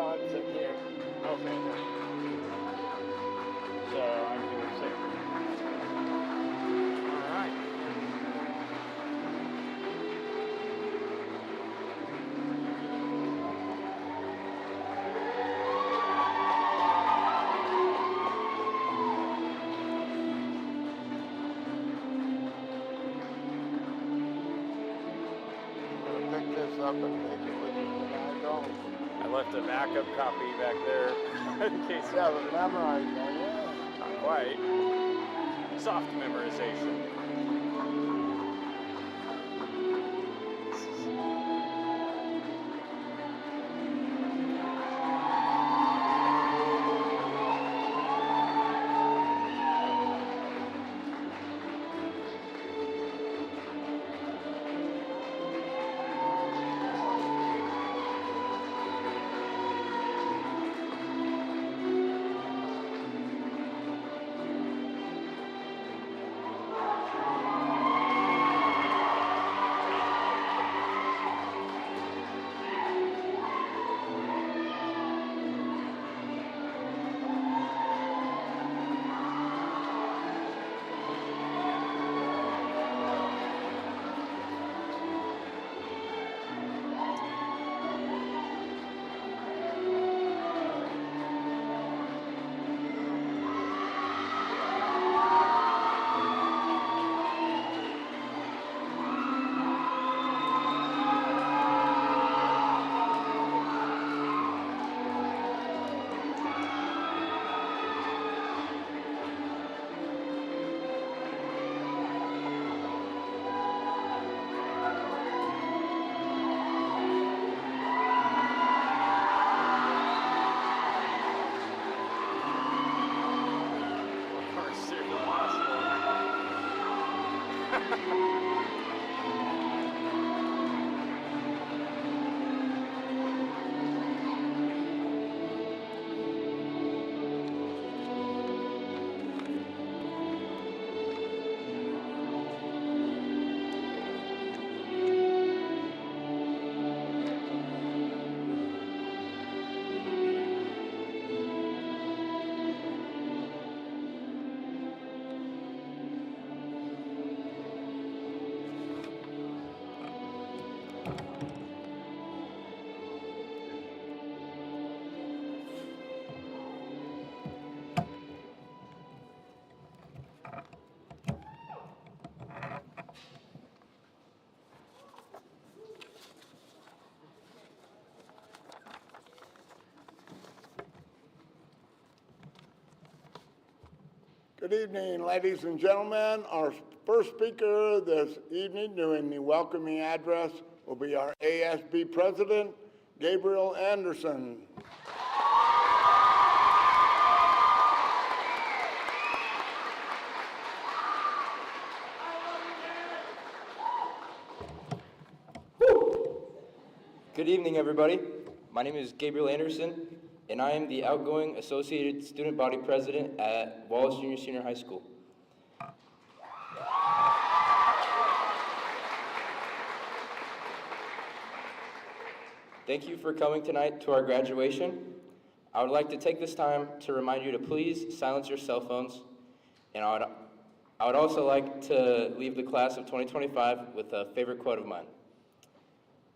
Todd's in here. Okay. So I'm going to say. All right. Pick this up and take it with you, but I don't. I left a backup copy back there in case. Yeah, but memorize that, yeah. Not quite. Soft memorization. Good evening, ladies and gentlemen. Our first speaker this evening doing the welcoming address will be our ASB President, Gabriel Anderson. Good evening, everybody. My name is Gabriel Anderson, and I am the outgoing Associated Student Body President at Wallace Junior Senior High School. Thank you for coming tonight to our graduation. I would like to take this time to remind you to please silence your cell phones, and I would also like to leave the class of 2025 with a favorite quote of mine.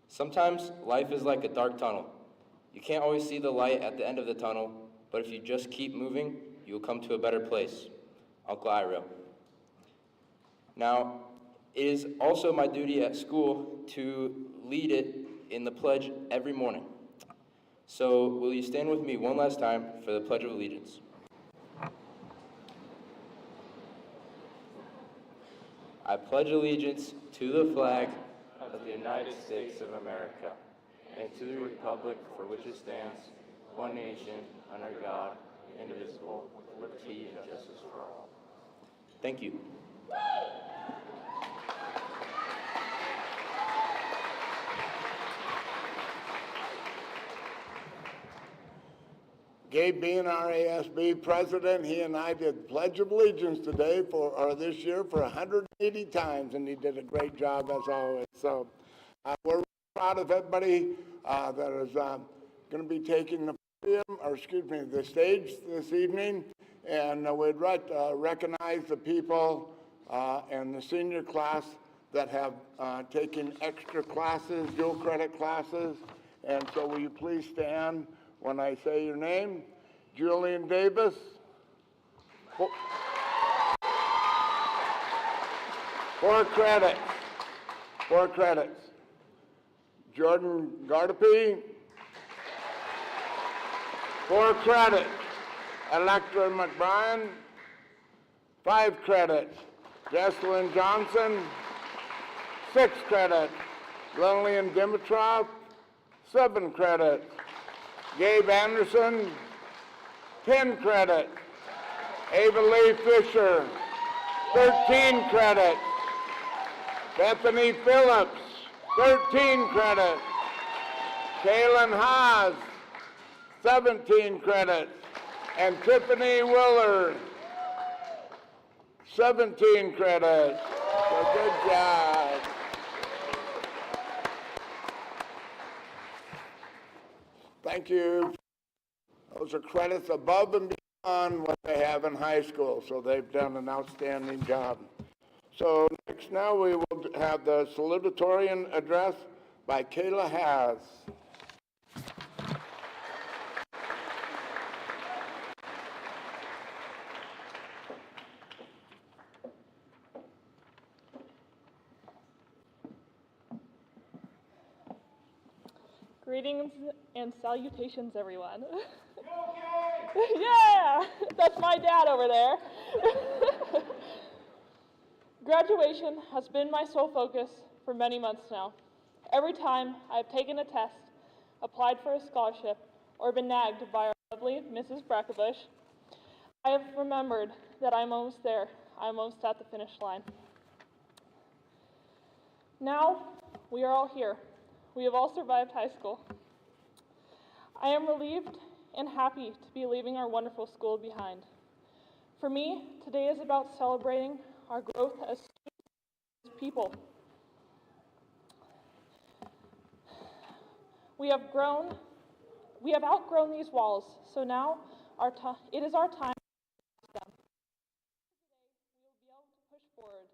Sometimes life is like a dark tunnel. You can't always see the light at the end of the tunnel, but if you just keep moving, you will come to a better place. Uncle Iro. Now, it is also my duty at school to lead it in the pledge every morning. So will you stand with me one last time for the Pledge of Allegiance? I pledge allegiance to the flag of the United States of America, and to the republic for which it stands, one nation, under God, indivisible, with liberty and justice for all. Thank you. Gabe being our ASB president, he and I did Pledge of Allegiance today this year for 180 times, and he did a great job as always. So we're proud of everybody that is going to be taking the the stage this evening, and we'd like to recognize the people in the senior class that have taken extra classes, dual credit classes. And so will you please stand when I say your name? Julian Davis. Four credits. 4 credits. Jordan Gardapi. 4 credits. Electra McBrien. 5 credits. Jesselyn Johnson. 6 credits. Lillian Dimitrov. 7 credits. Gabe Anderson. 10 credits. Ava Lee Fisher. 13 credits. Bethany Phillips. 13 credits. Kaylin Haas. 17 credits. And Tiffany Willard. 17 credits. So good job. Thank you. Those are credits above and beyond what they have in high school, so they've done an outstanding job. So next now we will have the salutatorian address by Kayla Haas. Greetings and salutations, everyone. Yeah, that's my dad over there. Graduation has been my sole focus for many months now. Every time I've taken a test, applied for a scholarship, or been nagged by our lovely Mrs. Brackenbush, I have remembered that I'm almost there. I'm almost at the finish line. Now, we are all here. We have all survived high school. I am relieved and happy to be leaving our wonderful school behind. For me, today is about celebrating our growth as people. We have outgrown these walls, so now it is our time to pass them. Today, we will be able to push forward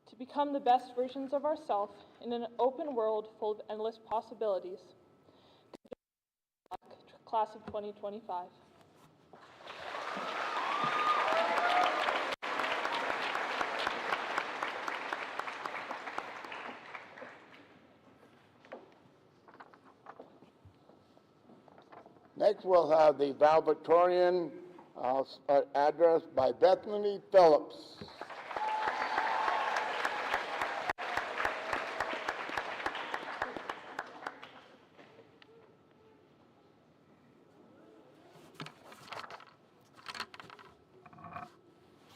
to become the best versions of ourselves in an open world full of endless possibilities. Class of 2025. Next, we'll have the valedictorian address by Bethany Phillips.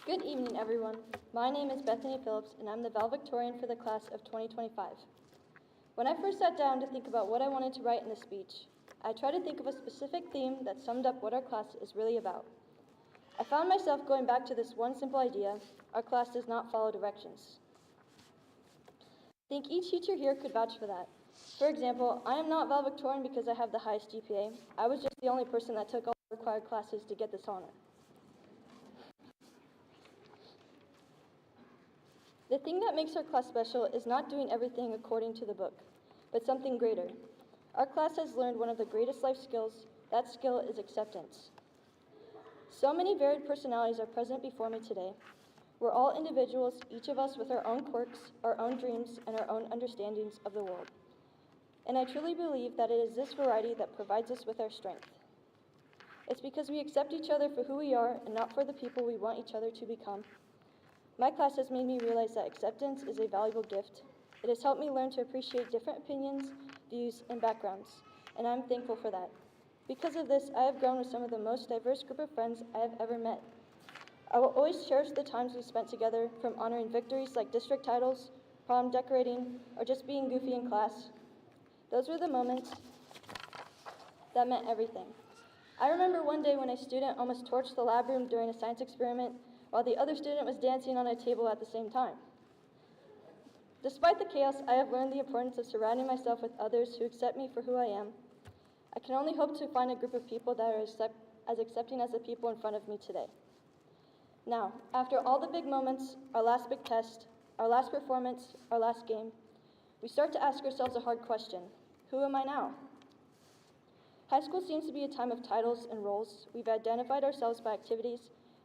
Good evening, everyone. My name is Bethany Phillips, and I'm the valedictorian for the class of 2025. When I first sat down to think about what I wanted to write in this speech, I tried to think of a specific theme that summed up what our class is really about. I found myself going back to this one simple idea: our class does not follow directions. I think each teacher here could vouch for that. For example, I am not valedictorian because I have the highest GPA. I was just the only person that took all the required classes to get this honor. The thing that makes our class special is not doing everything according to the book, but something greater. Our class has learned one of the greatest life skills. That skill is acceptance. So many varied personalities are present before me today. We're all individuals, each of us with our own quirks, our own dreams, and our own understandings of the world. And I truly believe that it is this variety that provides us with our strength. It's because we accept each other for who we are and not for the people we want each other to become. My class has made me realize that acceptance is a valuable gift. It has helped me learn to appreciate different opinions, views, and backgrounds, and I'm thankful for that. Because of this, I have grown with some of the most diverse group of friends I have ever met. I will always cherish the times we spent together, from honoring victories like district titles, prom decorating, or just being goofy in class. Those were the moments that meant everything. I remember one day when a student almost torched the lab room during a science experiment, while the other student was dancing on a table at the same time. Despite the chaos, I have learned the importance of surrounding myself with others who accept me for who I am. I can only hope to find a group of people that are as accepting as the people in front of me today. Now, after all the big moments, our last big test, our last performance, our last game, we start to ask ourselves a hard question. Who am I now? High school seems to be a time of titles and roles. We've identified ourselves by activities.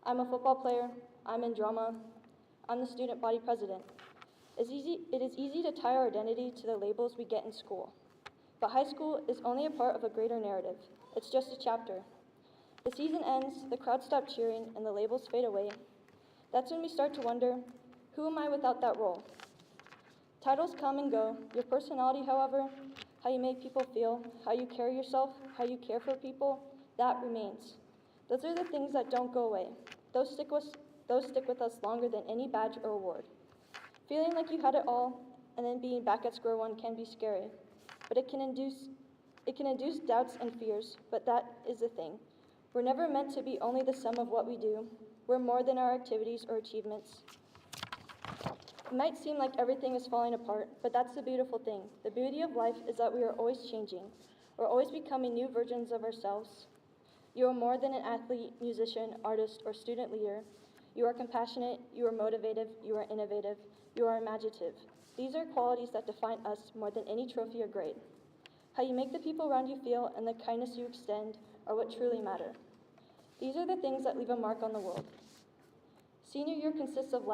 I'm a football player, I'm in drama, I'm the student body president. It is easy to tie our identity to the labels we get in school. But high school is only a part of a greater narrative. It's just a chapter. The season ends, the crowd stop cheering, and the labels fade away. That's when we start to wonder, who am I without that role? Titles come and go. Your personality, however, how you make people feel, how you carry yourself, how you care for people, that remains. Those are the things that don't go away. Those stick with us longer than any badge or award. Feeling like you had it all and then being back at square one can be scary, but it can induce doubts and fears, but that is the thing. We're never meant to be only the sum of what we do. We're more than our activities or achievements. It might seem like everything is falling apart, but that's the beautiful thing. The beauty of life is that we are always changing. We're always becoming new versions of ourselves. You are more than an athlete, musician, artist, or student leader. You are compassionate, you are motivated, you are innovative, you are imaginative. These are qualities that define us more than any trophy or grade. How you make the people around you feel and the kindness you extend are what truly matter. These are the things that leave a mark on the world. Senior year consists of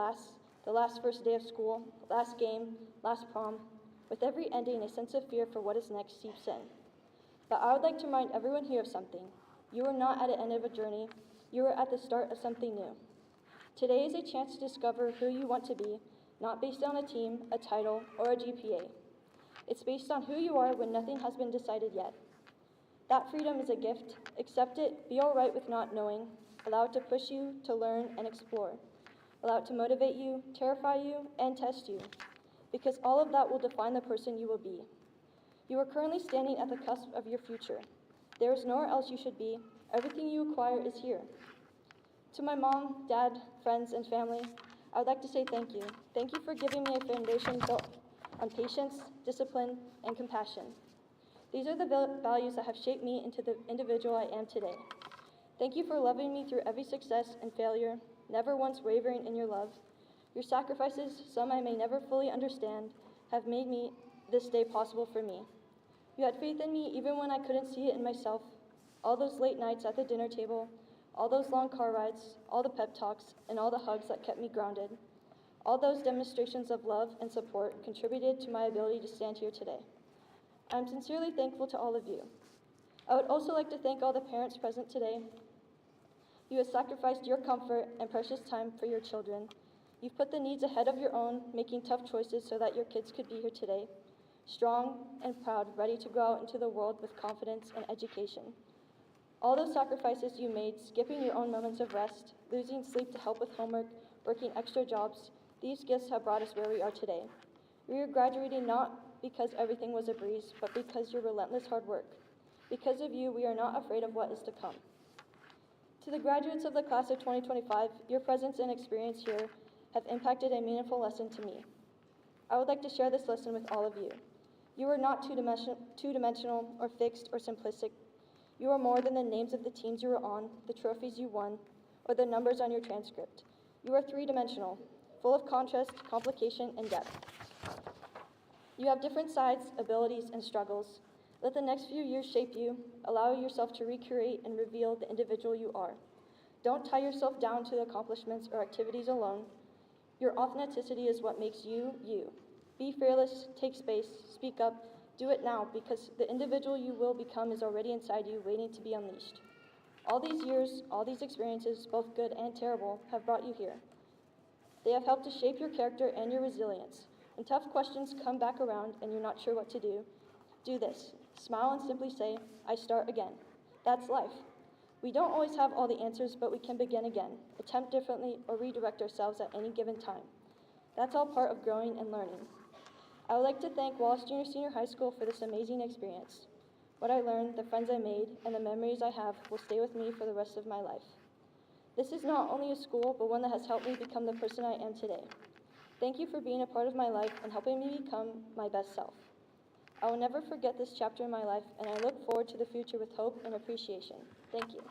the last first day of school, last game, last prom. With every ending, a sense of fear for what is next seeps in. But I would like to remind everyone here of something. You are not at the end of a journey, you are at the start of something new. Today is a chance to discover who you want to be, not based on a team, a title, or a GPA. It's based on who you are when nothing has been decided yet. That freedom is a gift. Accept it, be all right with not knowing. Allow it to push you to learn and explore. Allow it to motivate you, terrify you, and test you. Because all of that will define the person you will be. You are currently standing at the cusp of your future. There is nowhere else you should be. Everything you acquire is here. To my mom, dad, friends, and family, I would like to say thank you. Thank you for giving me a foundation built on patience, discipline, and compassion. These are the values that have shaped me into the individual I am today. Thank you for loving me through every success and failure, never once wavering in your love. Your sacrifices, some I may never fully understand, have made this day possible for me. You had faith in me even when I couldn't see it in myself. All those late nights at the dinner table, all those long car rides, all the pep talks, and all the hugs that kept me grounded. All those demonstrations of love and support contributed to my ability to stand here today. I'm sincerely thankful to all of you. I would also like to thank all the parents present today. You have sacrificed your comfort and precious time for your children. You've put the needs ahead of your own, making tough choices so that your kids could be here today, strong and proud, ready to go out into the world with confidence and education. All those sacrifices you made, skipping your own moments of rest, losing sleep to help with homework, working extra jobs, these gifts have brought us where we are today. We are graduating not because everything was a breeze, but because your relentless hard work. Because of you, we are not afraid of what is to come. To the graduates of the class of 2025, your presence and experience here have impacted a meaningful lesson to me. I would like to share this lesson with all of you. You are not two-dimensional or fixed or simplistic. You are more than the names of the teams you were on, the trophies you won, or the numbers on your transcript. You are three-dimensional, full of contrast, complication, and depth. You have different sides, abilities, and struggles. Let the next few years shape you. Allow yourself to recreate and reveal the individual you are. Don't tie yourself down to the accomplishments or activities alone. Your authenticity is what makes you, you. Be fearless, take space, speak up, do it now, because the individual you will become is already inside you, waiting to be unleashed. All these years, all these experiences, both good and terrible, have brought you here. They have helped to shape your character and your resilience. When tough questions come back around and you're not sure what to do this. Smile and simply say, I start again. That's life. We don't always have all the answers, but we can begin again, attempt differently, or redirect ourselves at any given time. That's all part of growing and learning. I would like to thank Wallace Junior Senior High School for this amazing experience. What I learned, the friends I made, and the memories I have will stay with me for the rest of my life. This is not only a school, but one that has helped me become the person I am today. Thank you for being a part of my life and helping me become my best self. I will never forget this chapter in my life, and I look forward to the future with hope and appreciation. Thank you.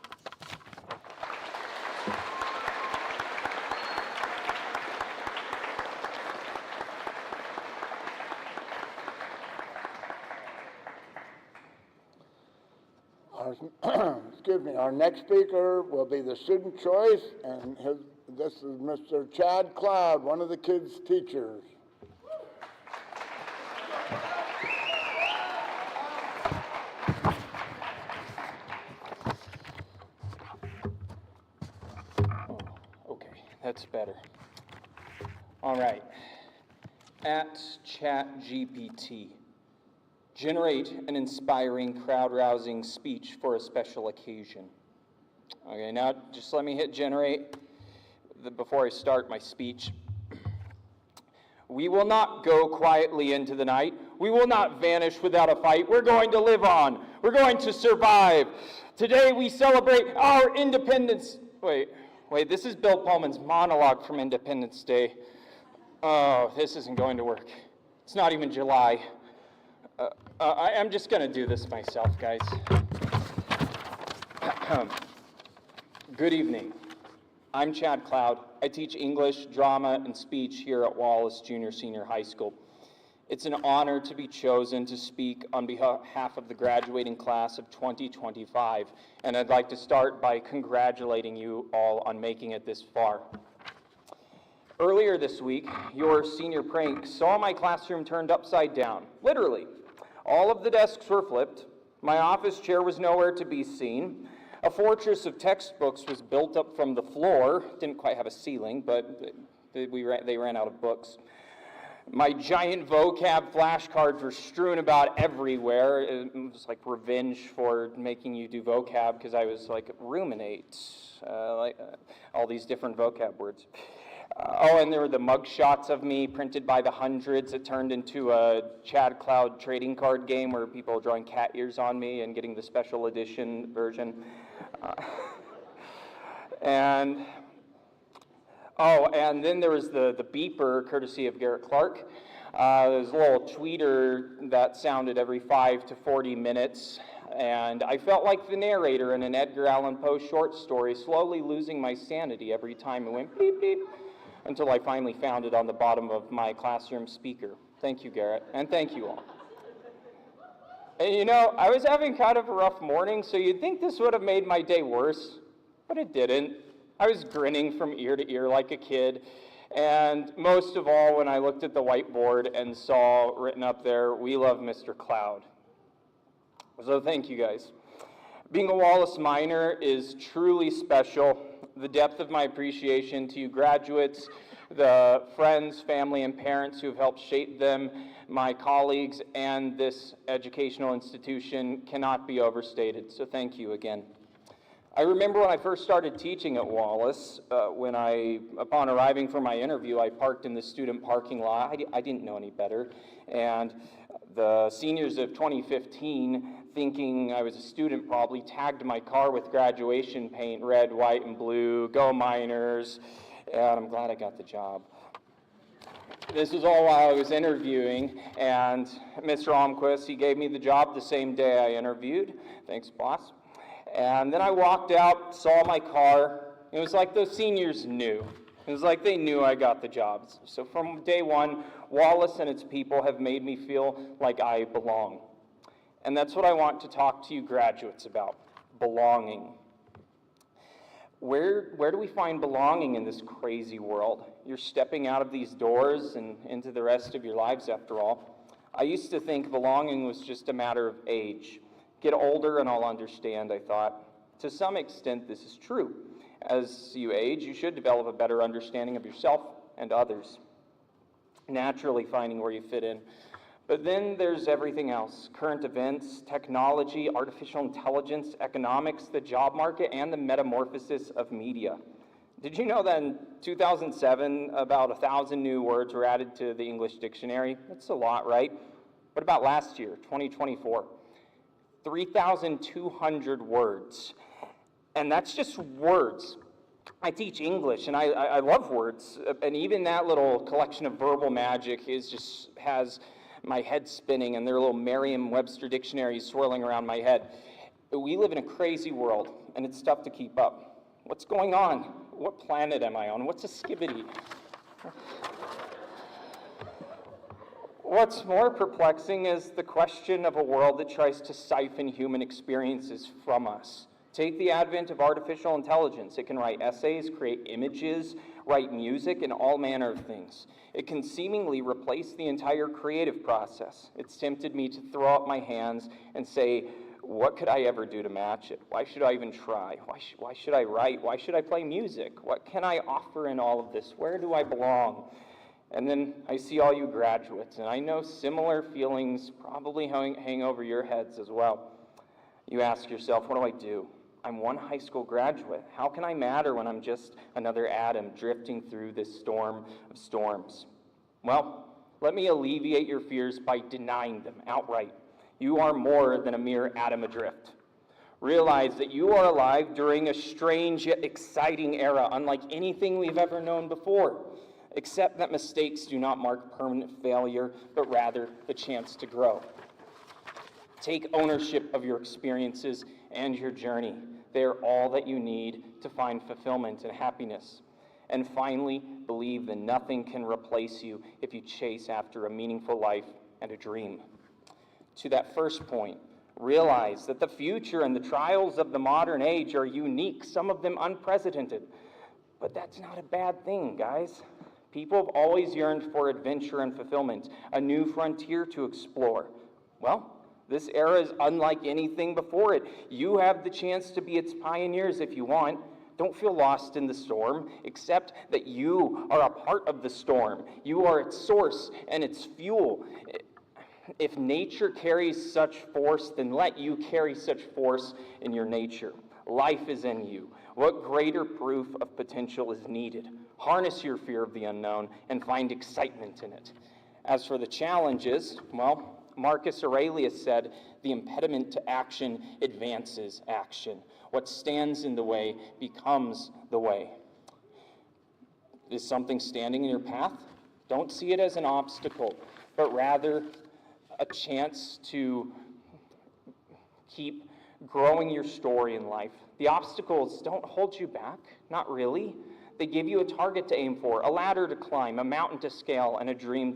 Our next speaker will be the student choice, and this is Mr. Chad Cloud, one of the kids' teachers. Okay, that's better. All right. At ChatGPT, generate an inspiring, crowd-rousing speech for a special occasion. Okay, now just let me hit generate before I start my speech. We will not go quietly into the night. We will not vanish without a fight. We're going to live on. We're going to survive. Today we celebrate our independence. Wait, this is Bill Pullman's monologue from Independence Day. Oh, this isn't going to work. It's not even July. I'm just going to do this myself, guys. Good evening. I'm Chad Cloud. I teach English, drama, and speech here at Wallace Junior-Senior High School. It's an honor to be chosen to speak on behalf of the graduating class of 2025, and I'd like to start by congratulating you all on making it this far. Earlier this week, your senior prank saw my classroom turned upside down, literally. All of the desks were flipped, my office chair was nowhere to be seen, a fortress of textbooks was built up from the floor, didn't quite have a ceiling, but they ran out of books. My giant vocab flashcards were strewn about everywhere. It was like revenge for making you do vocab because I was like ruminate, all these different vocab words. And there were the mug shots of me printed by the hundreds. It turned into a Chad Cloud trading card game where people were drawing cat ears on me and getting the special edition version. And then there was the beeper, courtesy of Garrett Clark. There's a little tweeter that sounded every 5 to 40 minutes. And I felt like the narrator in an Edgar Allan Poe short story, slowly losing my sanity every time it went beep, beep, until I finally found it on the bottom of my classroom speaker. Thank you, Garrett, and thank you all. And you know, I was having kind of a rough morning, so you'd think this would have made my day worse, but it didn't. I was grinning from ear to ear like a kid, and most of all when I looked at the whiteboard and saw written up there, "We love Mr. Cloud." So thank you guys. Being a Wallace minor is truly special. The depth of my appreciation to you graduates, the friends, family, and parents who have helped shape them, my colleagues, and this educational institution cannot be overstated. So thank you again. I remember when I first started teaching at Wallace, upon arriving for my interview, I parked in the student parking lot. I didn't know any better. And the seniors of 2015, thinking I was a student probably, tagged my car with graduation paint, red, white, and blue, "Go Miners," and I'm glad I got the job. This was all while I was interviewing, and Mr. Almquist, he gave me the job the same day I interviewed. Thanks, boss. And then I walked out, saw my car. It was like those seniors knew. It was like they knew I got the jobs. So from day one, Wallace and its people have made me feel like I belong. And that's what I want to talk to you graduates about, belonging. Where do we find belonging in this crazy world? You're stepping out of these doors and into the rest of your lives, after all. I used to think belonging was just a matter of age. Get older and I'll understand, I thought. To some extent, this is true. As you age, you should develop a better understanding of yourself and others, naturally finding where you fit in. But then there's everything else: current events, technology, artificial intelligence, economics, the job market, and the metamorphosis of media. Did you know that in 2007, about 1,000 new words were added to the English dictionary? That's a lot, right? What about last year, 2024? 3,200 words. And that's just words. I teach English, and I love words, and even that little collection of verbal magic has my head spinning and their little Merriam-Webster dictionaries swirling around my head. We live in a crazy world, and it's tough to keep up. What's going on? What planet am I on? What's a skibbity? What's more perplexing is the question of a world that tries to siphon human experiences from us. Take the advent of artificial intelligence. It can write essays, create images, write music, and all manner of things. It can seemingly replace the entire creative process. It's tempted me to throw up my hands and say, what could I ever do to match it? Why should I even try? Why should I write? Why should I play music? What can I offer in all of this? Where do I belong? And then I see all you graduates, and I know similar feelings probably hang over your heads as well. You ask yourself, what do I do? I'm one high school graduate. How can I matter when I'm just another atom drifting through this storm of storms? Well, let me alleviate your fears by denying them outright. You are more than a mere atom adrift. Realize that you are alive during a strange yet exciting era, unlike anything we've ever known before. Accept that mistakes do not mark permanent failure, but rather the chance to grow. Take ownership of your experiences and your journey. They are all that you need to find fulfillment and happiness. And finally, believe that nothing can replace you if you chase after a meaningful life and a dream. To that first point, realize that the future and the trials of the modern age are unique, some of them unprecedented. But that's not a bad thing, guys. People have always yearned for adventure and fulfillment, a new frontier to explore. Well, this era is unlike anything before it. You have the chance to be its pioneers if you want. Don't feel lost in the storm. Accept that you are a part of the storm. You are its source and its fuel. If nature carries such force, then let you carry such force in your nature. Life is in you. What greater proof of potential is needed? Harness your fear of the unknown and find excitement in it. As for the challenges, well, Marcus Aurelius said, the impediment to action advances action. What stands in the way becomes the way. Is something standing in your path? Don't see it as an obstacle, but rather a chance to keep growing your story in life. The obstacles don't hold you back, not really. They give you a target to aim for, a ladder to climb, a mountain to scale, and a dream